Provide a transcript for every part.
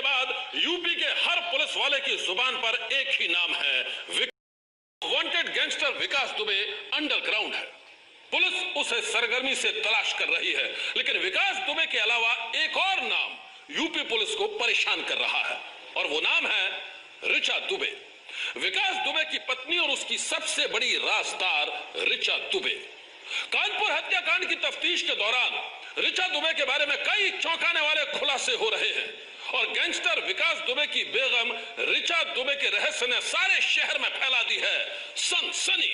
के बाद यूपी के हर पुलिस वाले की जुबान पर एक ही नाम है, वांटेड गैंगस्टर विकास दुबे अंडरग्राउंड है। पुलिस उसे सरगर्मी से तलाश कर रही है, लेकिन विकास दुबे के अलावा एक और नाम यूपी पुलिस को परेशान कर रहा है और वो नाम है ऋचा दुबे। विकास दुबे की पत्नी और उसकी सबसे बड़ी राजदार ऋचा दुबे। कानपुर हत्याकांड की तफ्तीश के दौरान ऋचा दुबे के बारे में कई चौंकाने वाले खुलासे हो रहे हैं और गैंगस्टर विकास दुबे की बेगम ऋचा दुबे के रहस्य ने सारे शहर में फैला दी है सनसनी।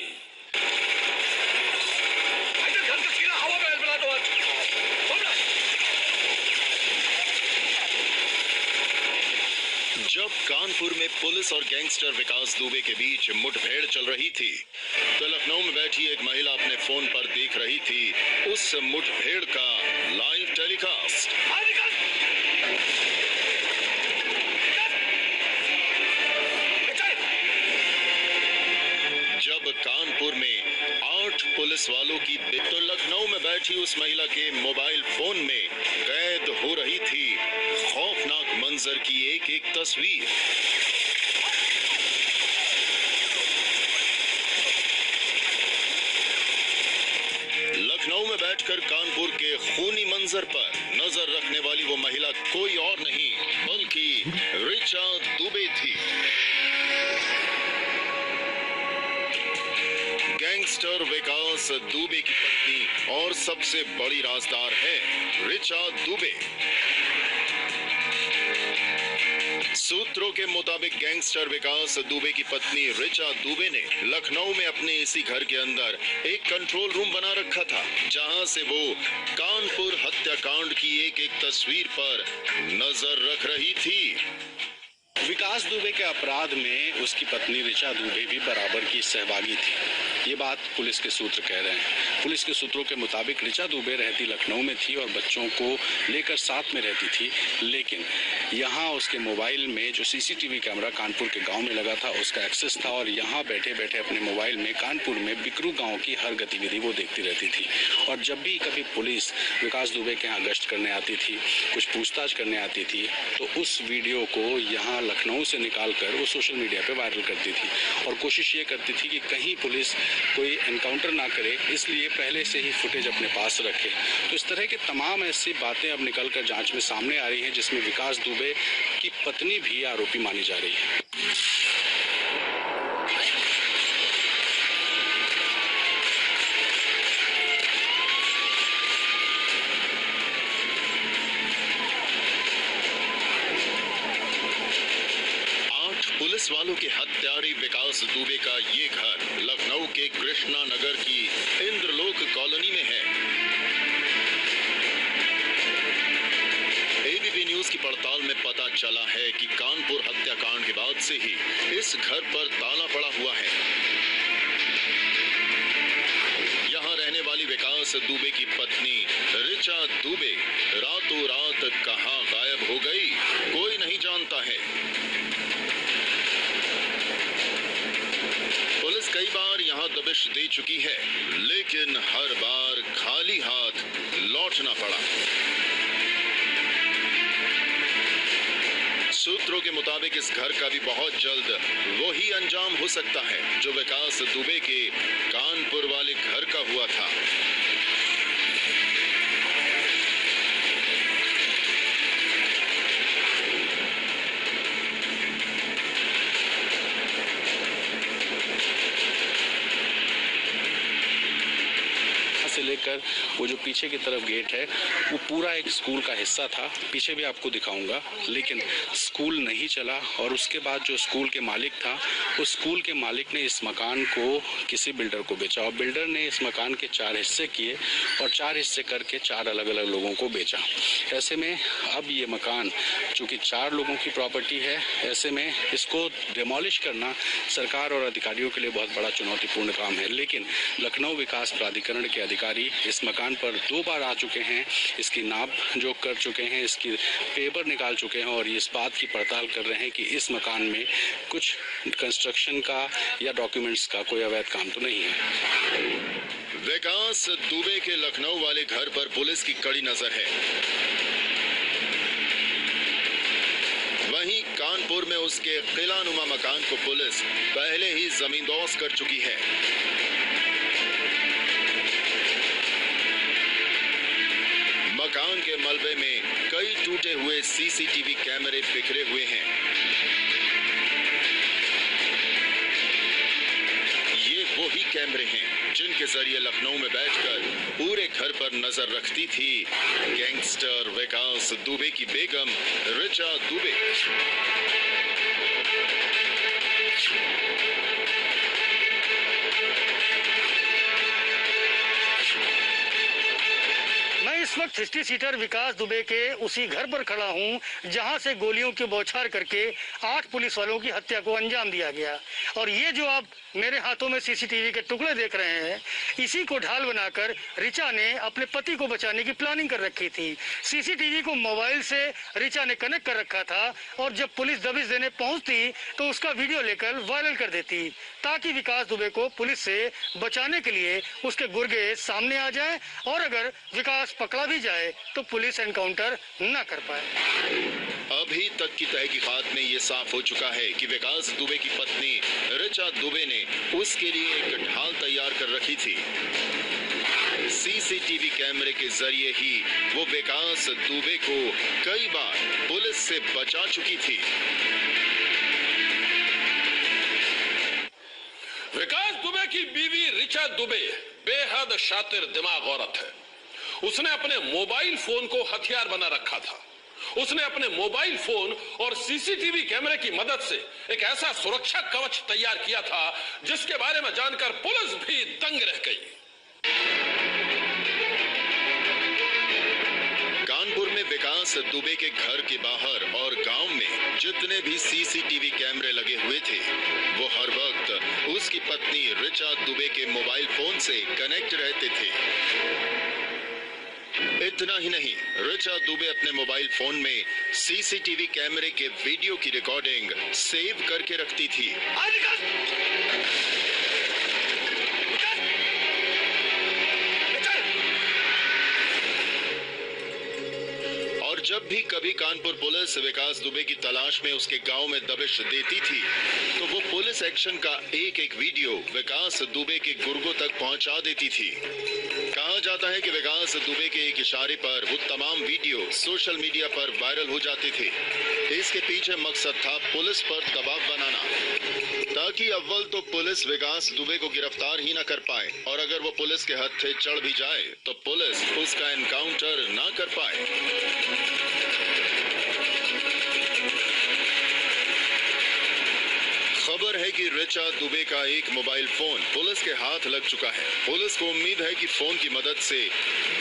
जब कानपुर में पुलिस और गैंगस्टर विकास दुबे के बीच मुठभेड़ चल रही थी तो लखनऊ में बैठी एक महिला अपने फोन पर देख रही थी उस मुठभेड़ का लाइव टेलीकास्ट। जब कानपुर में 8 पुलिस वालों की तो लखनऊ में बैठी उस महिला के मोबाइल फोन में कैद हो रही थी खौफनाक मंजर की एक एक तस्वीर। लखनऊ में बैठकर कानपुर के खूनी मंजर पर नजर रखने वाली वो महिला कोई और नहीं बल्कि ऋचा दुबे थी। गैंगस्टर विकास दुबे की पत्नी और सबसे बड़ी राजदार है ऋचा दुबे। सूत्रों के मुताबिक गैंगस्टर विकास दुबे की पत्नी ऋचा दुबे ने लखनऊ में अपने इसी घर के अंदर एक कंट्रोल रूम बना रखा था, जहां से वो कानपुर हत्याकांड की एक एक तस्वीर पर नजर रख रही थी। विकास दुबे के अपराध में उसकी पत्नी ऋचा दुबे भी बराबर की सहभागी थी, ये बात पुलिस के सूत्र कह रहे हैं। पुलिस के सूत्रों के मुताबिक ऋचा दुबे रहती लखनऊ में थी और बच्चों को लेकर साथ में रहती थी, लेकिन यहाँ उसके मोबाइल में जो सीसीटीवी कैमरा कानपुर के गांव में लगा था उसका एक्सेस था और यहाँ बैठे बैठे अपने मोबाइल में कानपुर में बिकरू गाँव की हर गतिविधि वो देखती रहती थी। और जब भी कभी पुलिस विकास दुबे के यहाँ गश्त करने आती थी, कुछ पूछताछ करने आती थी, तो उस वीडियो को यहाँ लखनऊ से निकालकर वो सोशल मीडिया पे वायरल करती थी और कोशिश ये करती थी कि कहीं पुलिस कोई एनकाउंटर ना करे, इसलिए पहले से ही फुटेज अपने पास रखे। तो इस तरह के तमाम ऐसी बातें अब निकलकर जांच में सामने आ रही हैं, जिसमें विकास दुबे की पत्नी भी आरोपी मानी जा रही है। पुलिस वालों के हत्यारे विकास दुबे का ये घर लखनऊ के कृष्णा नगर की इंद्रलोक कॉलोनी में है। एबीपी न्यूज की पड़ताल में पता चला है कि कानपुर हत्याकांड के बाद से ही इस घर पर ताला पड़ा हुआ है। यहाँ रहने वाली विकास दुबे की पत्नी ऋचा दुबे रातों रात कहां गायब हो गई, कोई नहीं जानता है। पुलिस कई बार यहाँ दबिश दे चुकी है, लेकिन हर बार खाली हाथ लौटना पड़ा। सूत्रों के मुताबिक इस घर का भी बहुत जल्द वही अंजाम हो सकता है जो विकास दुबे के कानपुर वाले घर का हुआ था। से लेकर वो जो पीछे की तरफ गेट है वो पूरा एक स्कूल का हिस्सा था, पीछे भी आपको दिखाऊंगा, लेकिन स्कूल नहीं चला और उसके बाद जो स्कूल के मालिक था उस स्कूल के मालिक ने इस मकान को किसी बिल्डर को बेचा और बिल्डर ने इस मकान के 4 हिस्से किए और 4 हिस्से करके 4 अलग अलग लोगों को बेचा। ऐसे में अब ये मकान चूंकि 4 लोगों की प्रॉपर्टी है, ऐसे में इसको डिमोलिश करना सरकार और अधिकारियों के लिए बहुत बड़ा चुनौतीपूर्ण काम है। लेकिन लखनऊ विकास प्राधिकरण के अधिकारी इस मकान पर 2 बार आ चुके हैं, इसकी नाप जोख कर चुके हैं, इसकी पेपर निकाल चुके हैं और इस बात की पड़ताल कर रहे हैं कि इस मकान में कुछ कंस्ट्रक्शन का या डॉक्यूमेंट्स का कोई अवैध काम तो नहीं है। विकास दुबे के लखनऊ वाले घर पर पुलिस की कड़ी नजर है। कानपुर में उसके किलानुमा मकान को पुलिस पहले ही जमींदोज कर चुकी है। मकान के मलबे में कई टूटे हुए सीसीटीवी कैमरे बिखरे हुए हैं। ये वही कैमरे हैं जिनके जरिए लखनऊ में बैठकर पूरे घर पर नजर रखती थी गैंगस्टर विकास दुबे की बेगम ऋचा दुबे। इस वक्त हिस्ट्री सीटर विकास दुबे के उसी घर पर खड़ा हूं जहां से गोलियों की बौछार करके 8 पुलिस वालों की हत्या को अंजाम दिया गया। और ये जो आप मेरे हाथों में सीसीटीवी के टुकड़े देख रहे हैं, इसी को ढाल बनाकर ऋचा ने अपने पति को बचाने की प्लानिंग कर रखी थी। सीसीटीवी को मोबाइल से ऋचा ने कनेक्ट कर रखा था और जब पुलिस दबिश देने पहुंचती तो उसका वीडियो लेकर वायरल कर देती ताकि विकास दुबे को पुलिस से बचाने के लिए उसके गुर्गे सामने आ जाए और अगर विकास पकड़ा भी जाए तो पुलिस एनकाउंटर न कर पाए। अभी तक की तहकीकात में ये साफ हो चुका है कि विकास दुबे की पत्नी ऋचा दुबे ने उसके लिए एक ढाल तैयार कर रखी थी। सीसीटीवी कैमरे के जरिए ही वो विकास दुबे को कई बार पुलिस से बचा चुकी थी। विकास दुबे की बीवी ऋचा दुबे बेहद शातिर दिमाग औरत है। उसने अपने मोबाइल फोन को हथियार बना रखा था। उसने अपने मोबाइल फोन और सीसीटीवी कैमरे की मदद से एक ऐसा सुरक्षा कवच तैयार किया था जिसके बारे में जानकर पुलिस भी दंग रह गई। कानपुर में विकास दुबे के घर के बाहर और गांव में जितने भी सीसीटीवी कैमरे लगे हुए थे वो हर वक्त उसकी पत्नी ऋचा दुबे के मोबाइल फोन से कनेक्ट रहते थे। इतना ही नहीं, ऋचा दुबे अपने मोबाइल फोन में सीसीटीवी कैमरे के वीडियो की रिकॉर्डिंग सेव करके रखती थी। और जब भी कभी कानपुर पुलिस विकास दुबे की तलाश में उसके गांव में दबिश देती थी तो वो पुलिस एक्शन का एक एक वीडियो विकास दुबे के गुर्गों तक पहुंचा देती थी। कहा जाता है कि विकास दुबे के एक इशारे पर वो तमाम वीडियो सोशल मीडिया पर वायरल हो जाते थे। इसके पीछे मकसद था पुलिस पर दबाव बनाना ताकि अव्वल तो पुलिस विकास दुबे को गिरफ्तार ही न कर पाए और अगर वो पुलिस के हत्थे चढ़ भी जाए तो पुलिस उसका एनकाउंटर न कर पाए। खबर है कि ऋचा दुबे का एक मोबाइल फोन पुलिस के हाथ लग चुका है। पुलिस को उम्मीद है कि फोन की मदद से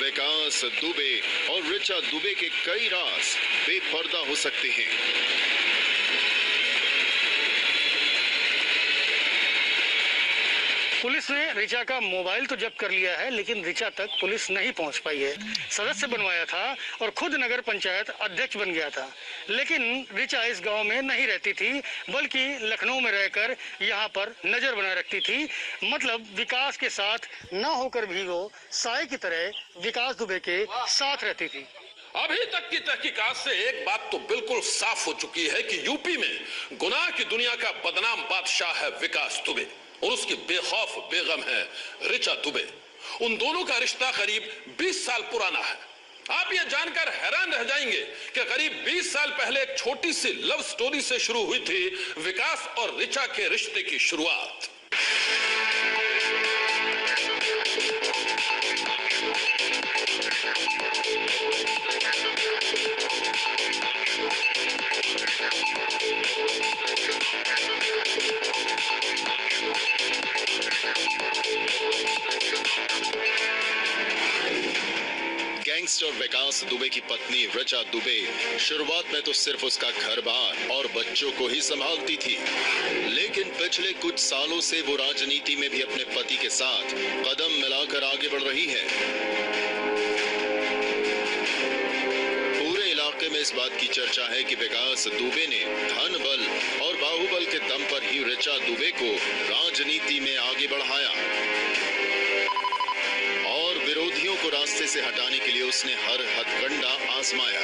विकास दुबे और ऋचा दुबे के कई राज बेपर्दा हो सकते हैं। पुलिस ने ऋचा का मोबाइल तो जब्त कर लिया है लेकिन ऋचा तक पुलिस नहीं पहुंच पाई है। सदस्य बनवाया था और खुद नगर पंचायत अध्यक्ष बन गया था, लेकिन ऋचा इस गांव में नहीं रहती थी बल्कि लखनऊ में रहकर यहां पर नजर बनाए रखती थी। मतलब विकास के साथ न होकर भी वो साय की तरह विकास दुबे के साथ रहती थी। अभी तक की तहकीकात से एक बात तो बिल्कुल साफ हो चुकी है कि यूपी में गुनाह की दुनिया का बदनाम बादशाह है विकास दुबे और उसकी बेखौफ बेगम है ऋचा दुबे। उन दोनों का रिश्ता करीब 20 साल पुराना है। आप ये जानकर हैरान रह जाएंगे कि करीब 20 साल पहले एक छोटी सी लव स्टोरी से शुरू हुई थी विकास और ऋचा के रिश्ते की शुरुआत। गैंगस्टर विकास दुबे की पत्नी ऋचा दुबे शुरुआत में तो सिर्फ उसका घर-बार और बच्चों को ही संभालती थी, लेकिन पिछले कुछ सालों से वो राजनीति में भी अपने पति के साथ कदम मिलाकर आगे बढ़ रही है। पूरे इलाके में इस बात की चर्चा है कि विकास दुबे ने धन बल और बाहुबल के दम पर ही ऋचा दुबे को राजनीति में आगे बढ़ाया और विरोधियों को रास्ते से हटाने के लिए उसने हर हथकंडा आजमाया।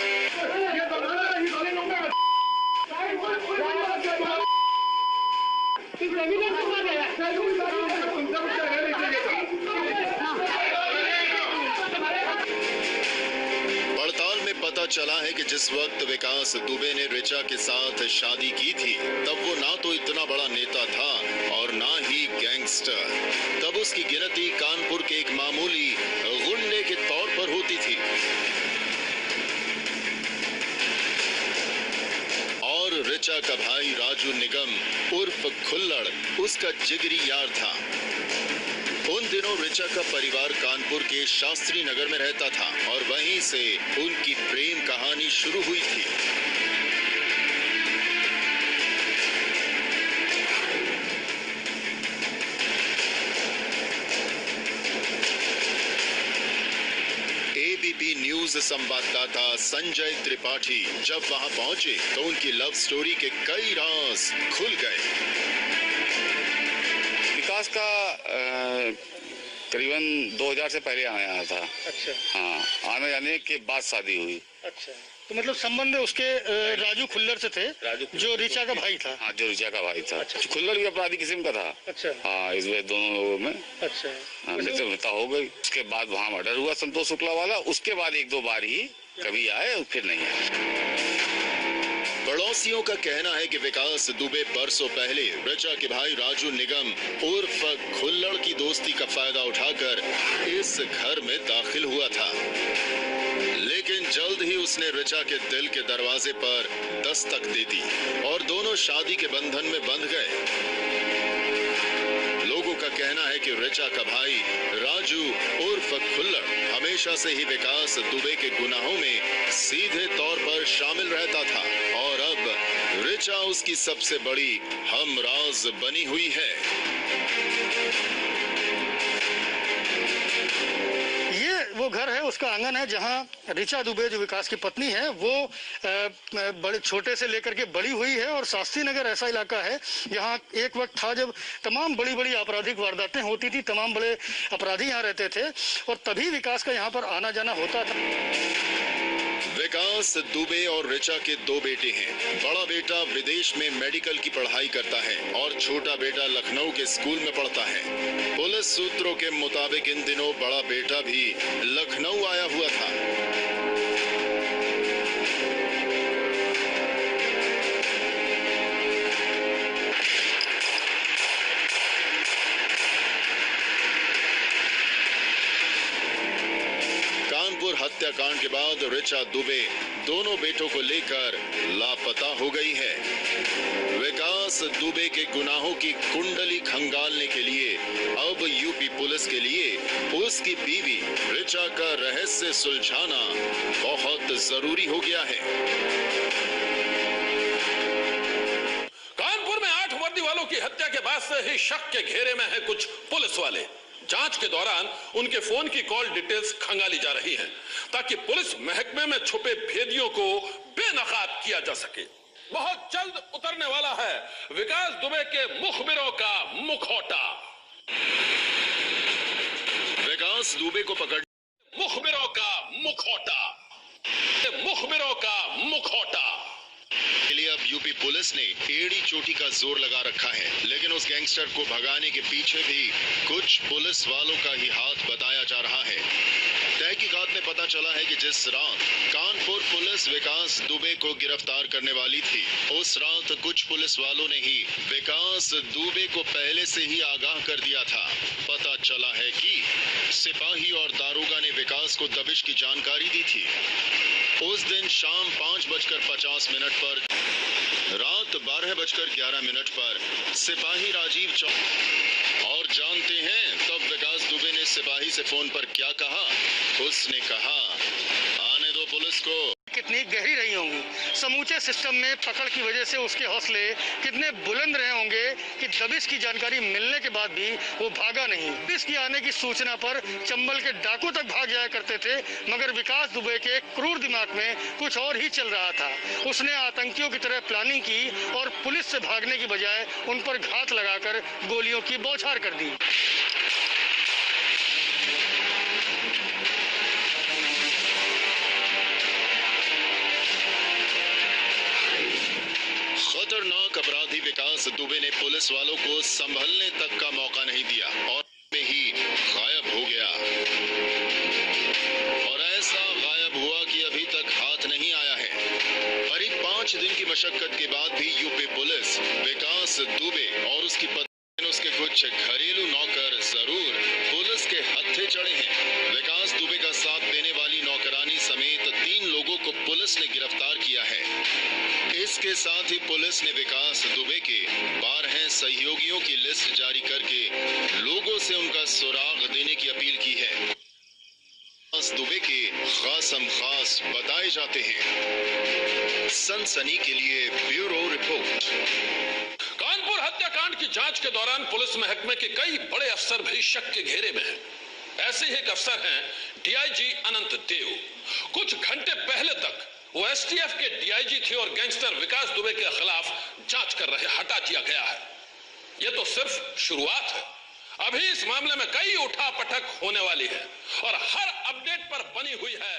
पड़ताल में पता चला है कि जिस वक्त विकास दुबे ने रिचा के साथ शादी की थी तब वो ना तो इतना बड़ा नेता था और ना ही गैंगस्टर। तब उसकी गिनती कानपुर के एक मामूली गुंडे के तौर पर होती थी और रिचा का भाई राजू निगम उर्फ खुल्लड़ उसका जिगरी यार था। उन दिनों रिचा का परिवार कानपुर के शास्त्री नगर में रहता था और वहीं से उनकी प्रेम कहानी शुरू हुई थी। एबीपी न्यूज संवाददाता संजय त्रिपाठी जब वहां पहुंचे तो उनकी लव स्टोरी के कई राज खुल गए। विकास का करीबन 2000 से पहले आया था। अच्छा। हाँ, आने जाने के बाद शादी हुई। अच्छा, तो मतलब संबंध उसके राजू खुल्लर से थे, जो रिचा का भाई था। हाँ, जो रिचा का भाई था। अच्छा। खुल्लर भी अपराधी किस्म का था। अच्छा। हाँ, इस वजह दोनों लोगों में अच्छा मित्रता हो गई। उसके बाद वहाँ मर्डर हुआ संतोष शुक्ला वाला। उसके बाद एक दो बार ही कभी आए, फिर नहीं आए। पड़ोसियों का कहना है कि विकास दुबे बरसों पहले रिचा के भाई राजू निगम उर्फ खुल्लड़ की दोस्ती का फायदा उठाकर इस घर में दाखिल हुआ था, लेकिन जल्द ही उसने रिचा के दिल के दरवाजे पर दस्तक दे दी और दोनों शादी के बंधन में बंध गए। लोगों का कहना है कि रिचा का भाई राजू उर्फ खुल्लड़ हमेशा से ही विकास दुबे के गुनाहों में सीधे तौर पर शामिल रहता था और अब रिचा उसकी सबसे बड़ी हमराज बनी हुई है। ये वो घर है, उसका आंगन है जहां रिचा दुबे जो विकास की पत्नी है वो बड़े छोटे से लेकर के बड़ी हुई है। और शास्त्री नगर ऐसा इलाका है जहां एक वक्त था जब तमाम बड़ी बड़ी आपराधिक वारदातें होती थी, तमाम बड़े अपराधी यहाँ रहते थे और तभी विकास का यहाँ पर आना जाना होता था। विकास दुबे और रिचा के दो बेटे हैं। बड़ा बेटा विदेश में मेडिकल की पढ़ाई करता है और छोटा बेटा लखनऊ के स्कूल में पढ़ता है। पुलिस सूत्रों के मुताबिक इन दिनों बड़ा बेटा भी लखनऊ आया हुआ था। हत्याकांड के बाद रिचा दुबे दोनों बेटों को लेकर लापता हो गई है। विकास दुबे के गुनाहों की कुंडली खंगालने के लिए अब यूपी पुलिस के लिए उसकी बीवी रिचा का रहस्य सुलझाना बहुत जरूरी हो गया है। कानपुर में 8 वर्दी वालों की हत्या के बाद से ही शक के घेरे में है कुछ पुलिस वाले। जांच के दौरान उनके फोन की कॉल डिटेल्स खंगाली जा रही हैं ताकि पुलिस महकमे में छुपे भेदियों को बेनकाब किया जा सके। बहुत जल्द उतरने वाला है विकास दुबे के मुखबिरों का मुखौटा। विकास दुबे को पकड़ मुखबिरों का मुखौटा, मुखबिरों का मुखौटा के लिए अब यूपी पुलिस ने एड़ी चोटी का जोर लगा रखा है, लेकिन उस गैंगस्टर को भगाने के पीछे भी कुछ पुलिस वालों का ही हाथ बताया जा रहा है। तहकीकात में पता चला है कि जिस रात कानपुर पुलिस विकास दुबे को गिरफ्तार करने वाली थी, उस रात कुछ पुलिस वालों ने ही विकास दुबे को पहले से ही आगाह कर दिया था। पता चला है कि सिपाही और दारोगा ने विकास को दबिश की जानकारी दी थी। उस दिन शाम 5:50 पर रात 12:11 पर सिपाही राजीव चौक और जानते हैं तब विकास दुबे ने सिपाही से फोन पर क्या कहा। उसने कहा, आने दो पुलिस को। कितनी गहरी रही होंगी, समूचे सिस्टम में पकड़ की वजह से उसके हौसले कितने बुलंद रहे होंगे कि दबिश की जानकारी मिलने के बाद भी वो भागा नहीं। दबिश की आने की सूचना पर चंबल के डाकू तक भाग जाया करते थे, मगर विकास दुबे के क्रूर दिमाग में कुछ और ही चल रहा था। उसने आतंकियों की तरह प्लानिंग की और पुलिस से भागने की बजाय उन पर घात लगाकर गोलियों की बौछार कर दी। साथ ही विकास दुबे ने पुलिस वालों को संभलने तक का मौका नहीं दिया और में ही गायब हो गया। और ऐसा गायब हुआ कि अभी तक हाथ नहीं आया है। करीब 5 दिन की मशक्कत के बाद भी यूपी पुलिस विकास दुबे और उसकी पत्नी, उसके कुछ घरेलू नौकर जरूर पुलिस के हत्थे चढ़े हैं। विकास दुबे का साथ देने वाली नौकरानी समेत 3 लोगों को पुलिस ने गिरफ्तार किया है। इसके साथ ही पुलिस ने विकास दुबे के 12 सहयोगियों की लिस्ट जारी करके लोगों से उनका सुराग देने की अपील की है। विकास दुबे के खासम खास बताए जाते हैं। सनसनी के लिए ब्यूरो रिपोर्ट। कानपुर हत्याकांड की जांच के दौरान पुलिस महकमे के कई बड़े अफसर भी शक के घेरे में हैं। ऐसे ही एक अफसर हैं डीआईजी अनंत देव। कुछ घंटे पहले तक वो एसटीएफ के डीआईजी थे और गैंगस्टर विकास दुबे के खिलाफ जांच कर रहे, हटा दिया गया है। ये तो सिर्फ शुरुआत है। अभी इस मामले में कई उठापटक होने वाली है और हर अपडेट पर बनी हुई है